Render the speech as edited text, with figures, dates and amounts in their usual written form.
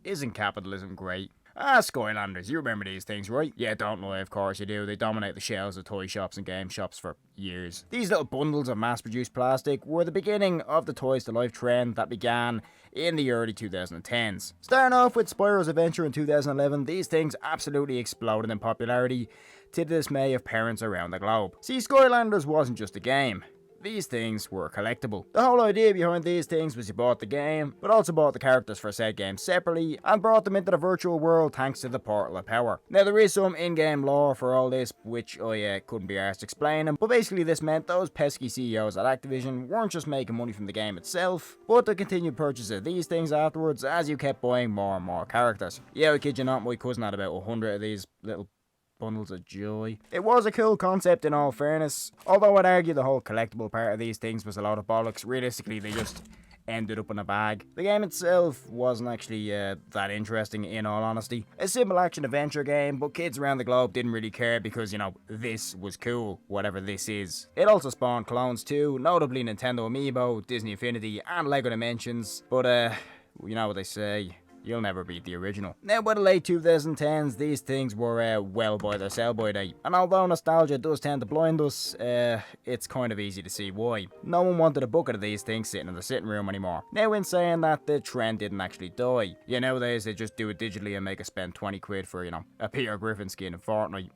isn't capitalism great? Ah, Skylanders, you remember these things, right? Yeah, don't lie, of course you do. They dominate the shelves of toy shops and game shops for years. These little bundles of mass-produced plastic were the beginning of the Toys to Life trend that began in the early 2010s. Starting off with Spyro's Adventure in 2011, these things absolutely exploded in popularity to the dismay of parents around the globe. See, Skylanders wasn't just a game. These things were collectible. The whole idea behind these things was you bought the game, but also bought the characters for said game separately, and brought them into the virtual world thanks to the Portal of Power. Now there is some in-game lore for all this, which I couldn't be arsed explaining, but basically this meant those pesky CEOs at Activision weren't just making money from the game itself, but the continued purchase of these things afterwards as you kept buying more and more characters. Yeah, I kid you not, my cousin had about 100 of these little bundles of joy. It was a cool concept in all fairness, although I'd argue the whole collectible part of these things was a lot of bollocks. Realistically, they just ended up in a bag. The game itself wasn't actually that interesting in all honesty. A simple action adventure game, but kids around the globe didn't really care because, you know, this was cool, whatever this is. It also spawned clones too, notably Nintendo Amiibo, Disney Infinity and Lego Dimensions, but you know what they say, you'll never beat the original. Now, by the late 2010s, these things were well by their sell-by date, and although nostalgia does tend to blind us, it's kind of easy to see why. No one wanted a bucket of these things sitting in the sitting room anymore. Now, in saying that, the trend didn't actually die. Yeah, nowadays they just do it digitally and make us spend 20 quid for, you know, a Peter Griffin skin in Fortnite.